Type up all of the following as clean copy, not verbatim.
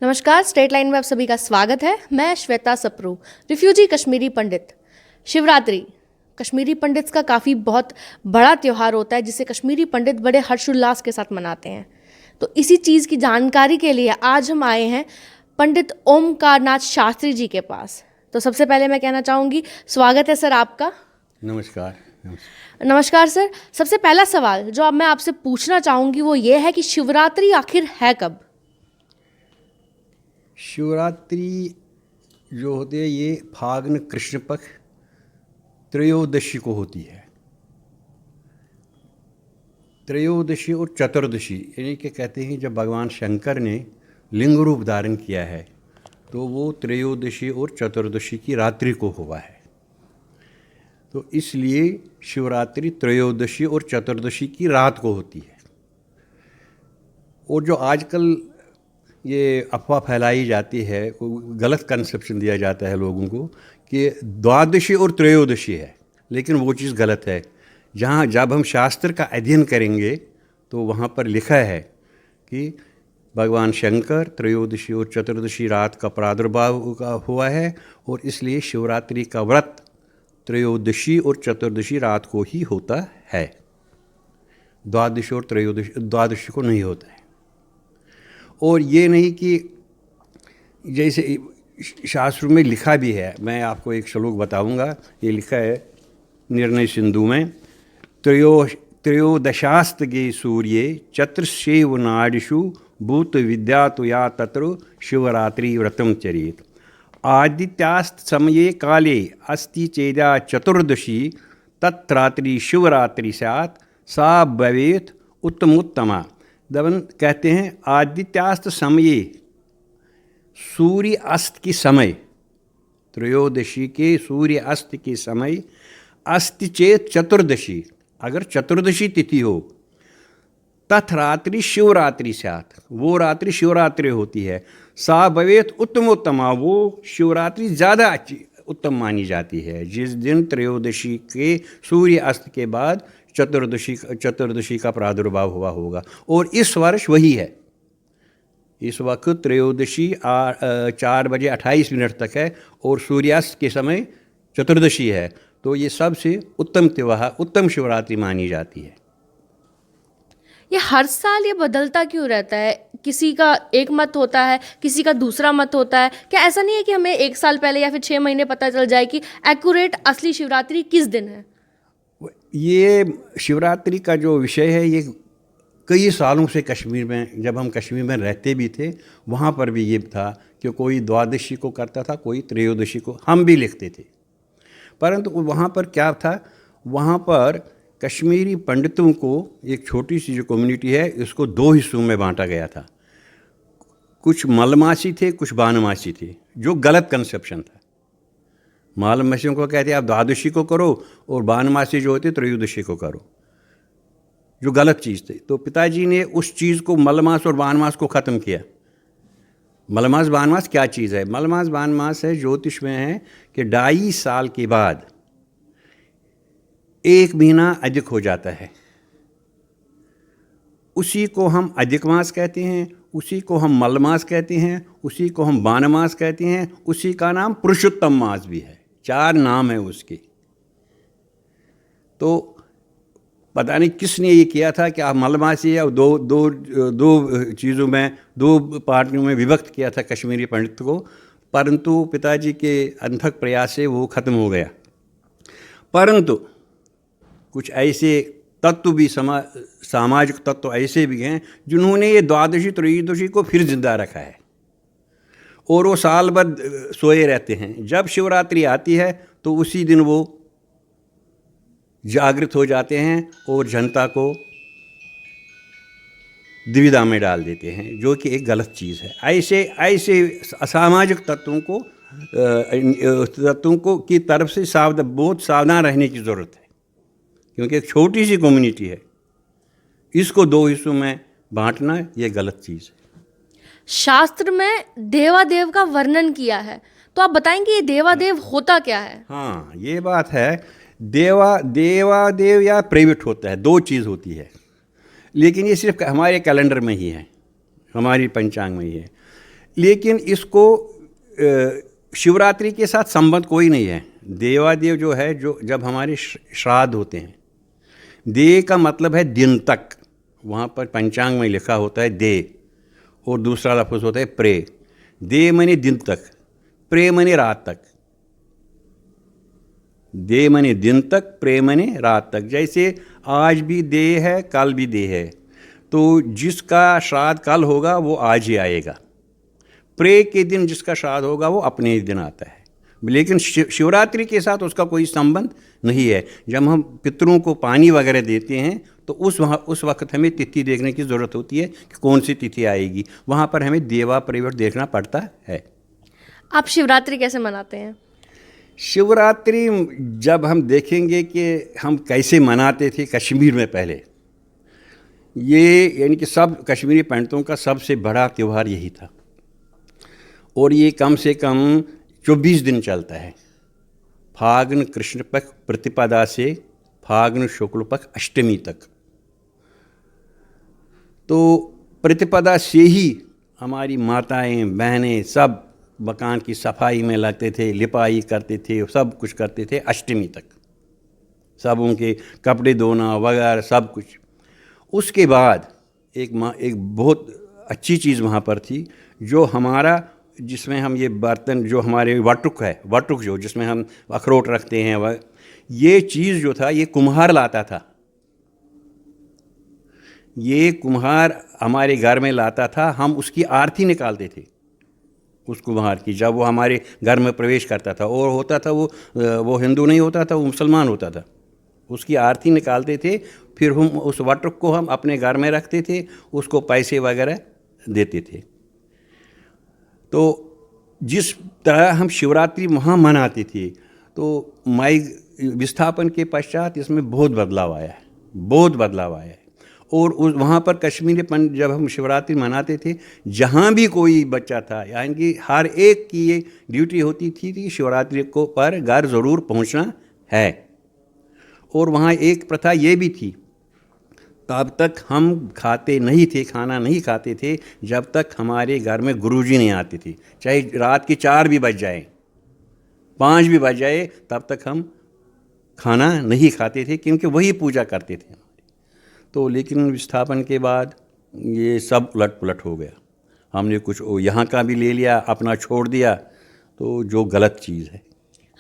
नमस्कार, state line में आप सभी का स्वागत है। मैं श्वेता सप्रू, रिफ्यूजी कश्मीरी पंडित। शिवरात्रि कश्मीरी पंडित का काफ़ी बहुत बड़ा त्यौहार होता है जिसे कश्मीरी पंडित बड़े हर्षोल्लास के साथ मनाते हैं। तो इसी चीज़ की जानकारी के लिए आज हम आए हैं पंडित ओमकार नाथ शास्त्री जी के पास। तो सबसे पहले मैं कहना चाहूँगी, स्वागत है सर आपका। नमस्कार। नमस्कार सर। सबसे पहला सवाल जो अब मैं आपसे पूछना चाहूँगी वो ये है कि शिवरात्रि आखिर है कब? शिवरात्रि जो होती है ये फाल्गुन कृष्ण पक्ष त्रयोदशी को होती है। त्रयोदशी और चतुर्दशी यानी कि कहते हैं जब भगवान शंकर ने लिंग रूप धारण किया है तो वो त्रयोदशी और चतुर्दशी की रात्रि को हुआ है। तो इसलिए शिवरात्रि त्रयोदशी और चतुर्दशी की रात को होती है। और जो आजकल ये अफवाह फैलाई जाती है, गलत कंसेप्शन दिया जाता है लोगों को कि द्वादशी और त्रयोदशी है, लेकिन वो चीज़ गलत है। जहाँ जब हम शास्त्र का अध्ययन करेंगे तो वहाँ पर लिखा है कि भगवान शंकर त्रयोदशी और चतुर्दशी रात का प्रादुर्भाव हुआ है और इसलिए शिवरात्रि का व्रत त्रयोदशी और चतुर्दशी रात को ही होता है, द्वादशी और द्वादशी को नहीं होता है। और ये नहीं कि जैसे शास्त्र में लिखा भी है, मैं आपको एक श्लोक बताऊंगा। ये लिखा है निर्णय सिंधु में, त्रयोदशास्तगे सूर्ये चतुर्षेव नाडिषु भूत विद्या तो या तत्र शिवरात्रि व्रतम चरेत। आदित्यास्त समये काले अस्ति चेदा चतुर्दशी तत्रात्रि शिवरात्रि स्यात् सा भवेत् उत्तमोत्तमा। दवन कहते हैं आदित्यास्त समये, सूर्य अस्त के समय, त्रयोदशी के सूर्य अस्त के समय, अस्ति चेत चतुर्दशी, अगर चतुर्दशी तिथि हो, तथ रात्रि शिवरात्रि स्यात्, वो रात्रि शिवरात्रि होती है। सा भवेत उत्तमोत्तमा, वो शिवरात्रि ज़्यादा अच्छी उत्तम मानी जाती है जिस दिन त्रयोदशी के सूर्य अस्त के बाद चतुर्दशी का प्रादुर्भाव हुआ होगा। और इस वर्ष वही है। इस वक्त त्रयोदशी 4:28 तक है और सूर्यास्त के समय चतुर्दशी है। तो ये सबसे उत्तम त्यौहार, उत्तम शिवरात्रि मानी जाती है। ये हर साल ये बदलता क्यों रहता है? किसी का एक मत होता है, किसी का दूसरा मत होता है। क्या ऐसा नहीं है कि हमें एक साल पहले या फिर 6 महीने पता चल जाए कि एक्यूरेट असली शिवरात्रि किस दिन है? ये शिवरात्रि का जो विषय है ये कई सालों से कश्मीर में, जब हम कश्मीर में रहते भी थे वहाँ पर भी ये था कि कोई द्वादशी को करता था, कोई त्रयोदशी को, हम भी लिखते थे। परंतु वहाँ पर क्या था, वहाँ पर कश्मीरी पंडितों को एक छोटी सी जो कम्युनिटी है इसको 2 हिस्सों में बांटा गया था। कुछ मलमासी थे, कुछ बानमासी थे, जो गलत कंसेप्शन था। मालमासियों को कहते हैं आप द्वादशी को करो और बानमासी जो होते त्रयोदशी को करो, जो गलत चीज़ थी। तो पिताजी ने उस चीज़ को, मलमास और बानमास को ख़त्म किया। मलमास बानमास क्या चीज़ है? मलमास बानमास है, ज्योतिष में है कि 2.5 साल के बाद 1 महीना अधिक हो जाता है, उसी को हम अधिक मास कहते हैं, उसी को हम मलमास कहते हैं, उसी को हम बानमास कहते हैं, उसी का नाम पुरुषोत्तम मास भी है। 4 नाम है उसके। तो पता नहीं किसने ये किया था कि आप मलमासी या दो चीज़ों में, 2 पार्टियों में विभक्त किया था कश्मीरी पंडित को, परंतु पिताजी के अनथक प्रयास से वो ख़त्म हो गया। परंतु कुछ ऐसे तत्व भी, सामाजिक तत्व ऐसे भी हैं जिन्होंने ये द्वादशी त्रयोदशी को फिर जिंदा रखा है और वो साल भर सोए रहते हैं। जब शिवरात्रि आती है तो उसी दिन वो जागृत हो जाते हैं और जनता को दुविधा में डाल देते हैं, जो कि एक गलत चीज़ है। ऐसे असामाजिक तत्वों को की तरफ से बहुत सावधान रहने की ज़रूरत है, क्योंकि एक छोटी सी कम्युनिटी है, इसको 2 हिस्सों में बांटना ये गलत चीज़ है। शास्त्र में देवादेव का वर्णन किया है, तो आप बताएंगे ये देवादेव होता क्या है? हाँ, ये बात है। देवादेव या प्राइवेट होता है, 2 चीज़ होती है, लेकिन ये सिर्फ हमारे कैलेंडर में ही है, हमारी पंचांग में ही है। लेकिन इसको शिवरात्रि के साथ संबंध कोई नहीं है। देवादेव जो है, जो जब हमारे श्राद्ध होते हैं, दे का मतलब है दिन तक, वहाँ पर पंचांग में लिखा होता है दे, और दूसरा लफ्ज़ होता है प्रे। दे मने दिन तक, प्रे मने रात तक। दे मने दिन तक, प्रे मने रात तक। जैसे आज भी दे है, कल भी दे है, तो जिसका श्राद्ध कल होगा वो आज ही आएगा। प्रे के दिन जिसका श्राद्ध होगा वो अपने ही दिन आता है। लेकिन शिवरात्रि के साथ उसका कोई संबंध नहीं है। जब हम पितरों को पानी वगैरह देते हैं तो उस वक्त हमें तिथि देखने की ज़रूरत होती है कि कौन सी तिथि आएगी। वहाँ पर हमें देवा परिवर्त देखना पड़ता है। आप शिवरात्रि कैसे मनाते हैं? शिवरात्रि जब हम देखेंगे कि हम कैसे मनाते थे कश्मीर में पहले, ये यानी कि सब कश्मीरी पंडितों का सबसे बड़ा त्यौहार यही था, और ये कम से कम 24 दिन चलता है। फागुन कृष्ण पक्ष प्रतिपदा से फागुन शुक्ल पक्ष अष्टमी तक। तो प्रतिपदा से ही हमारी माताएं बहनें सब मकान की सफाई में लगते थे, लिपाई करते थे, सब कुछ करते थे अष्टमी तक। सब उनके कपड़े धोना वगैरह सब कुछ। उसके बाद एक बहुत अच्छी चीज़ वहाँ पर थी, जो हमारा, जिसमें हम ये बर्तन, जो हमारे वटुक है, वटुक जो जिसमें हम अखरोट रखते हैं, वह ये चीज़ जो था ये कुम्हार लाता था। ये कुम्हार हमारे घर में लाता था, हम उसकी आरती निकालते थे उस कुम्हार की, जब वो हमारे घर में प्रवेश करता था। और होता था वो हिंदू नहीं होता था, वो मुसलमान होता था। उसकी आरती निकालते थे, फिर हम उस वटुक को हम अपने घर में रखते थे, उसको पैसे वगैरह देते थे। तो जिस तरह हम शिवरात्रि वहाँ मनाते थे, तो माइक विस्थापन के पश्चात इसमें बहुत बदलाव आया है, बहुत बदलाव आया है। और उस वहाँ पर कश्मीरी पंडित जब हम शिवरात्रि मनाते थे, जहाँ भी कोई बच्चा था, यानी कि हर एक की ये ड्यूटी होती थी कि शिवरात्रि को पर घर ज़रूर पहुँचना है। और वहाँ एक प्रथा ये भी थी, तब तक हम खाते नहीं थे, खाना नहीं खाते थे जब तक हमारे घर में गुरुजी नहीं आते थे। चाहे रात के 4 भी बज जाए, 5 भी बज जाए, तब तक हम खाना नहीं खाते थे, क्योंकि वही पूजा करते थे। तो लेकिन विस्थापन के बाद ये सब उलट पुलट हो गया। हमने कुछ यहाँ का भी ले लिया, अपना छोड़ दिया, तो जो गलत चीज़ है।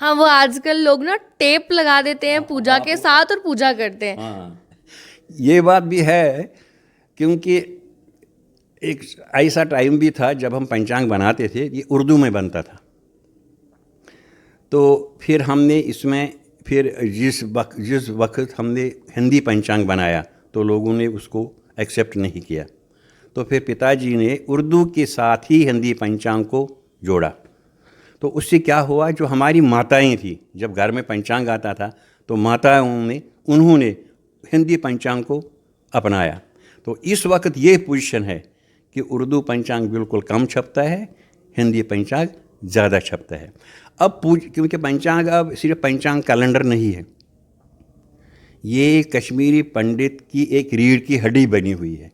हाँ, वो आजकल लोग ना टेप लगा देते हैं पूजा के साथ और पूजा करते हैं। हाँ, ये बात भी है, क्योंकि एक ऐसा टाइम भी था जब हम पंचांग बनाते थे, ये उर्दू में बनता था। तो फिर हमने इसमें जिस वक्त हमने हिंदी पंचांग बनाया, तो लोगों ने उसको एक्सेप्ट नहीं किया। तो फिर पिताजी ने उर्दू के साथ ही हिंदी पंचांग को जोड़ा। तो उससे क्या हुआ, जो हमारी माताएं थी, जब घर में पंचांग आता था तो उन्होंने हिंदी पंचांग को अपनाया। तो इस वक्त ये पोजीशन है कि उर्दू पंचांग बिल्कुल कम छपता है, हिंदी पंचांग ज़्यादा छपता है। अब क्योंकि पंचांग अब सिर्फ पंचांग कैलेंडर नहीं है, ये कश्मीरी पंडित की एक रीढ़ की हड्डी बनी हुई है,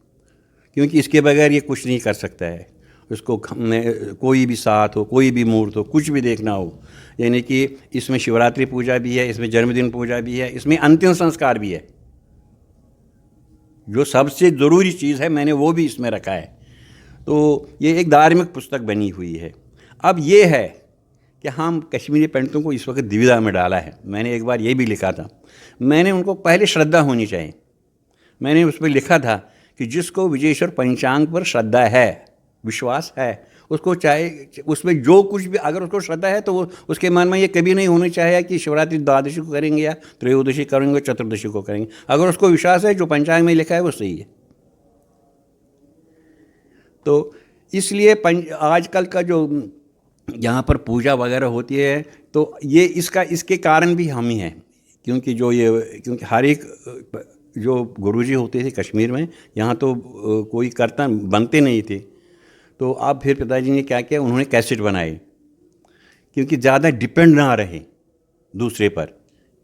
क्योंकि इसके बगैर ये कुछ नहीं कर सकता है। उसको कोई भी साथ हो, कोई भी मुहूर्त हो, कुछ भी देखना हो, यानी कि इसमें शिवरात्रि पूजा भी है, इसमें जन्मदिन पूजा भी है, इसमें अंतिम संस्कार भी है। जो सबसे ज़रूरी चीज़ है मैंने वो भी इसमें रखा है। तो ये एक धार्मिक पुस्तक बनी हुई है। अब ये है कि हम कश्मीरी पंडितों को इस वक्त दुविधा में डाला है। मैंने एक बार ये भी लिखा था, मैंने उनको पहले श्रद्धा होनी चाहिए। मैंने उस पर लिखा था कि जिसको विजयेश्वर पंचांग पर श्रद्धा है, विश्वास है, उसको चाहे उसमें जो कुछ भी, अगर उसको श्रद्धा है तो वो उसके मन में ये कभी नहीं होना चाहिए कि शिवरात्रि द्वादशी को करेंगे या त्रयोदशी करेंगे, चतुर्दशी को करेंगे। अगर उसको विश्वास है जो पंचांग में लिखा है वो सही है। तो इसलिए आजकल का जो यहाँ पर पूजा वगैरह होती है, तो ये इसके कारण भी हम ही हैं, क्योंकि हर एक जो गुरुजी होते थे कश्मीर में, यहाँ तो कोई कीर्तन बनते नहीं थे। तो अब फिर पिताजी ने क्या किया, उन्होंने कैसेट बनाए, क्योंकि ज़्यादा डिपेंड ना रहे दूसरे पर,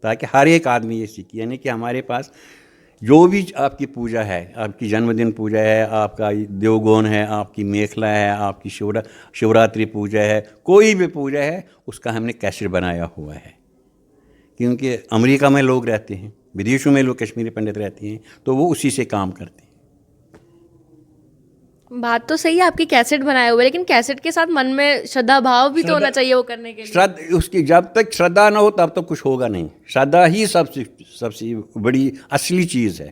ताकि हर एक आदमी ये सीखे। यानी कि हमारे पास जो भी आपकी पूजा है, आपकी जन्मदिन पूजा है, आपका देवगौन है, आपकी मेखला है, आपकी शिवरात्रि पूजा है, कोई भी पूजा है, उसका हमने कैसेट बनाया हुआ है। क्योंकि अमेरिका में लोग रहते हैं, विदेशों में लोग कश्मीरी पंडित रहते हैं, तो वो उसी से काम करते हैं। बात तो सही है आपकी, कैसेट बनाए हुए, लेकिन कैसेट के साथ मन में श्रद्धा भाव भी तो होना चाहिए वो करने के लिए। श्रद्धा, उसकी जब तक श्रद्धा ना हो तब तक कुछ होगा नहीं। श्रद्धा ही सबसे सबसे बड़ी असली चीज़ है,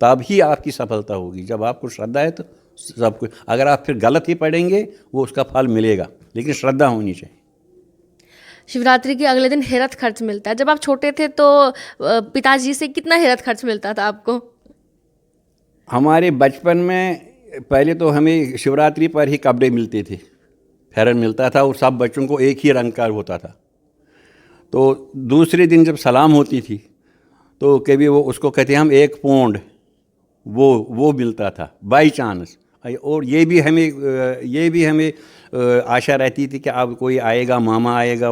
तब ही आपकी सफलता होगी। जब आपको श्रद्धा है तो सब कुछ, अगर आप फिर गलत ही पढ़ेंगे वो उसका फल मिलेगा, लेकिन श्रद्धा होनी चाहिए। शिवरात्रि के अगले दिन हिरथ खर्च मिलता है। जब आप छोटे थे तो पिताजी से कितना हिरथ खर्च मिलता था आपको? हमारे बचपन में पहले तो हमें शिवरात्रि पर ही कपड़े मिलते थे, फेरन मिलता था, और सब बच्चों को एक ही रंग का होता था। तो दूसरे दिन जब सलाम होती थी तो कभी वो उसको कहते हैं हम 1 पौंड, वो मिलता था बाई चांस। और ये भी हमें आशा रहती थी कि अब कोई आएगा, मामा आएगा,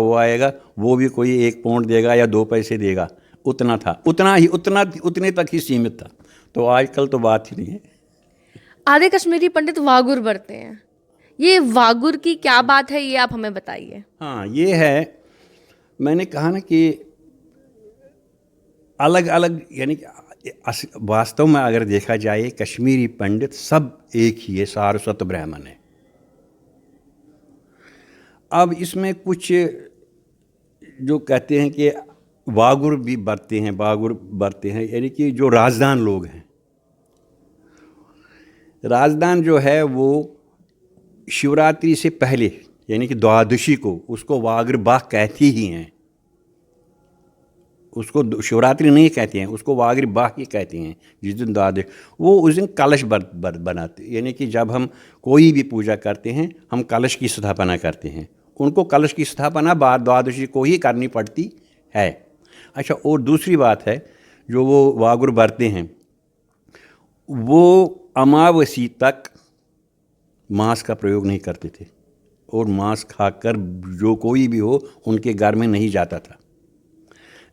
वो भी कोई 1 पौंड देगा या 2 पैसे देगा। उतना था, उतने तक ही सीमित था। तो आजकल तो बात ही नहीं है। आधे कश्मीरी पंडित वागुर बरते हैं, ये वागुर की क्या बात है, ये आप हमें बताइए। हाँ, ये है, मैंने कहा ना कि अलग अलग, यानी वास्तव में अगर देखा जाए कश्मीरी पंडित सब एक ही है, सारस्वत ब्राह्मण है। अब इसमें कुछ जो कहते हैं कि वागुर भी बरते हैं, यानी कि जो राजदान लोग हैं, राजदान जो है वो शिवरात्रि से पहले यानी कि द्वादशी को उसको वागर बाह कहती ही हैं। उसको शिवरात्रि नहीं कहते हैं, उसको वागर बाह ही कहते हैं। जिस दिन द्वादशी, वो उस दिन कलश बनाते, यानी कि जब हम कोई भी पूजा करते हैं हम कलश की स्थापना करते हैं। उनको कलश की स्थापना द्वादशी को ही करनी पड़ती है। अच्छा, और दूसरी बात है, जो वो वागुर बरते हैं वो अमावस्या तक मांस का प्रयोग नहीं करते थे, और मांस खाकर जो कोई भी हो उनके घर में नहीं जाता था।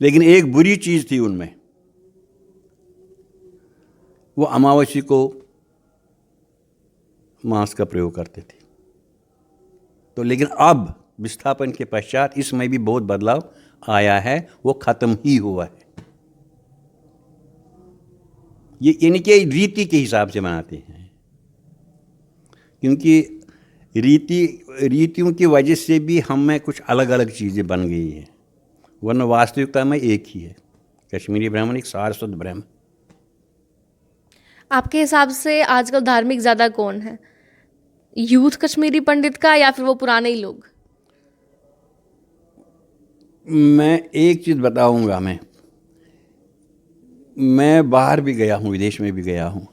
लेकिन एक बुरी चीज़ थी उनमें, वो अमावस्या को मांस का प्रयोग करते थे। तो लेकिन अब विस्थापन के पश्चात इसमें भी बहुत बदलाव आया है, वो ख़त्म ही हुआ है। ये यानी कि रीति के हिसाब से मनाते हैं, क्योंकि रीतियों की वजह से भी हम में कुछ अलग अलग चीज़ें बन गई हैं, वरना वास्तविकता में एक ही है। कश्मीरी ब्राह्मण एक सारस्वत ब्राह्मण। आपके हिसाब से आजकल धार्मिक ज़्यादा कौन है, यूथ कश्मीरी पंडित का या फिर वो पुराने ही लोग? मैं एक चीज़ बताऊंगा, मैं बाहर भी गया हूँ, विदेश में भी गया हूँ।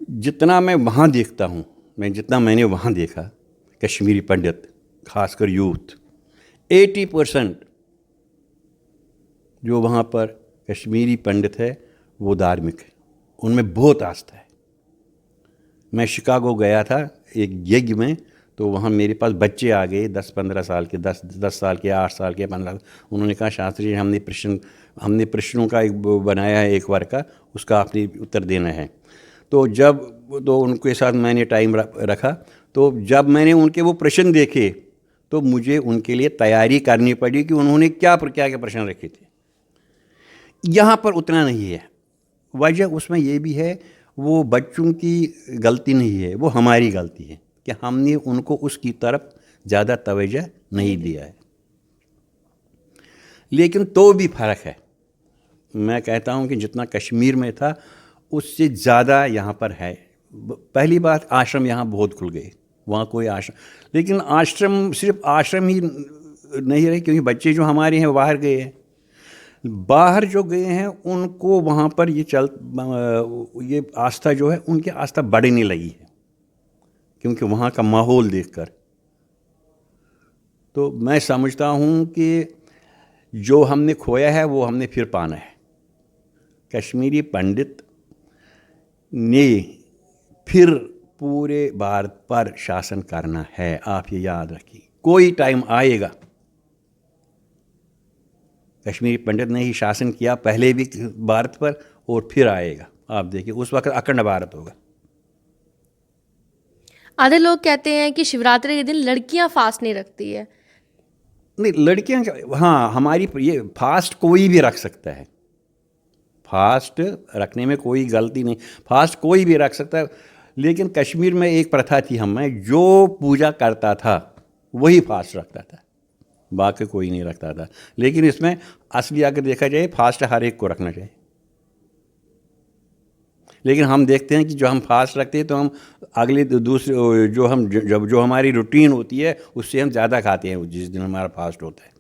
जितना मैं वहाँ देखता हूँ, जितना मैंने वहाँ देखा, कश्मीरी पंडित खासकर यूथ, 80% जो वहाँ पर कश्मीरी पंडित है वो धार्मिक है, उनमें बहुत आस्था है। मैं शिकागो गया था एक यज्ञ में, तो वहाँ मेरे पास बच्चे आ गए 10-15 साल के, 10 साल के, 8 साल के, 15। उन्होंने कहा शास्त्री जी हमने प्रश्नों का एक बनाया है, एक वर्ग का, उसका आपने उत्तर देना है। तो उनके साथ मैंने टाइम रखा, तो जब मैंने उनके वो प्रश्न देखे तो मुझे उनके लिए तैयारी करनी पड़ी कि उन्होंने क्या क्या प्रश्न रखे थे। यहाँ पर उतना नहीं है। वजह उसमें ये भी है, वो बच्चों की गलती नहीं है, वो हमारी गलती है कि हमने उनको उसकी तरफ ज़्यादा तवज्जो नहीं दिया है। लेकिन तो भी फ़र्क है। मैं कहता हूँ कि जितना कश्मीर में था उससे ज़्यादा यहाँ पर है। पहली बात, आश्रम यहाँ बहुत खुल गए, वहाँ कोई आश्रम, लेकिन आश्रम सिर्फ आश्रम ही नहीं रहे, क्योंकि बच्चे जो हमारे हैं बाहर गए हैं। बाहर जो गए हैं उनको वहाँ पर ये आस्था जो है, उनकी आस्था बढ़ने लगी है, क्योंकि वहाँ का माहौल देखकर। तो मैं समझता हूँ कि जो हमने खोया है वो हमने फिर पाना है। कश्मीरी पंडित ने फिर पूरे भारत पर शासन करना है, आप ये याद रखिए। कोई टाइम आएगा कश्मीरी पंडित ने ही शासन किया पहले भी भारत पर और फिर आएगा। आप देखिए उस वक्त अखंड भारत होगा। आधे लोग कहते हैं कि शिवरात्रि के दिन लड़कियां फास्ट नहीं रखती है। नहीं, लड़कियां हाँ, हमारी ये फास्ट कोई भी रख सकता है, फास्ट रखने में कोई गलती नहीं, फास्ट कोई भी रख सकता है। लेकिन कश्मीर में एक प्रथा थी, हमें जो पूजा करता था वही फास्ट रखता था, बाकी कोई नहीं रखता था। लेकिन इसमें असली अगर देखा जाए फास्ट हर एक को रखना चाहिए। लेकिन हम देखते हैं कि जो हम फास्ट रखते हैं तो हम अगले दूसरे जो हमारी रूटीन होती है उससे हम ज़्यादा खाते हैं जिस दिन हमारा फास्ट होता है।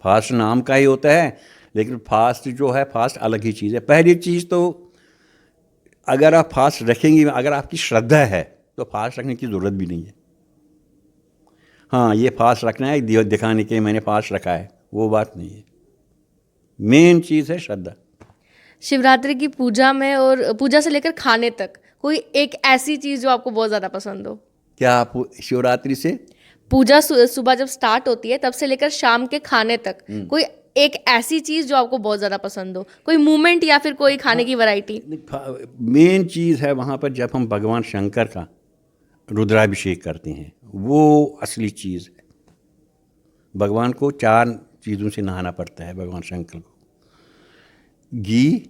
फास्ट नाम का ही होता है, लेकिन फास्ट जो है, फास्ट अलग ही चीज़ है। पहली चीज़ तो अगर आप फास्ट रखेंगे, अगर आपकी श्रद्धा है तो फास्ट रखने की ज़रूरत भी नहीं है। हाँ, ये फास्ट रखना है दिखाने के मैंने फास्ट रखा है, वो बात नहीं है। मेन चीज़ है श्रद्धा। शिवरात्रि की पूजा में और पूजा से लेकर खाने तक कोई एक ऐसी चीज़ जो आपको बहुत ज़्यादा पसंद हो? क्या आप शिवरात्रि से पूजा सुबह जब स्टार्ट होती है तब से लेकर शाम के खाने तक कोई एक ऐसी चीज़ जो आपको बहुत ज़्यादा पसंद हो, कोई मूवमेंट या फिर कोई खाने की वैरायटी? मेन चीज़ है वहाँ पर जब हम भगवान शंकर का रुद्राभिषेक करते हैं, वो असली चीज़ है। भगवान को 4 चीज़ों से नहाना पड़ता है, भगवान शंकर को, घी,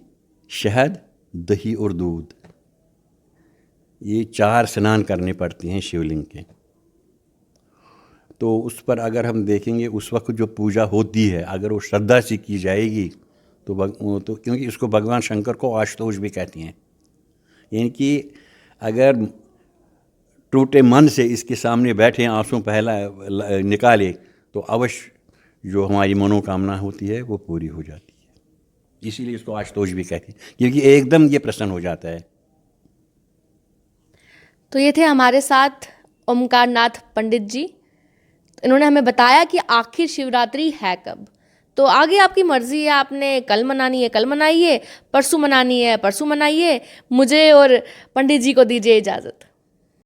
शहद, दही और दूध, ये 4 स्नान करने पड़ते हैं शिवलिंग के। तो उस पर अगर हम देखेंगे उस वक्त जो पूजा होती है, अगर वो श्रद्धा से की जाएगी तो क्योंकि इसको भगवान शंकर को आशुतोष भी कहती हैं, यानी कि अगर टूटे मन से इसके सामने बैठे आंसू पहला निकाले तो अवश्य जो हमारी मनोकामना होती है वो पूरी हो जाती है। इसीलिए इसको आशुतोष भी कहते हैं, क्योंकि एकदम ये प्रसन्न हो जाता है। तो ये थे हमारे साथ ओमकार नाथ पंडित जी। इन्होंने हमें बताया कि आखिर शिवरात्रि है कब। तो आगे आपकी मर्ज़ी है, आपने कल मनानी है कल मनाइए, परसों मनानी है परसों मनाइए। मुझे और पंडित जी को दीजिए इजाज़त।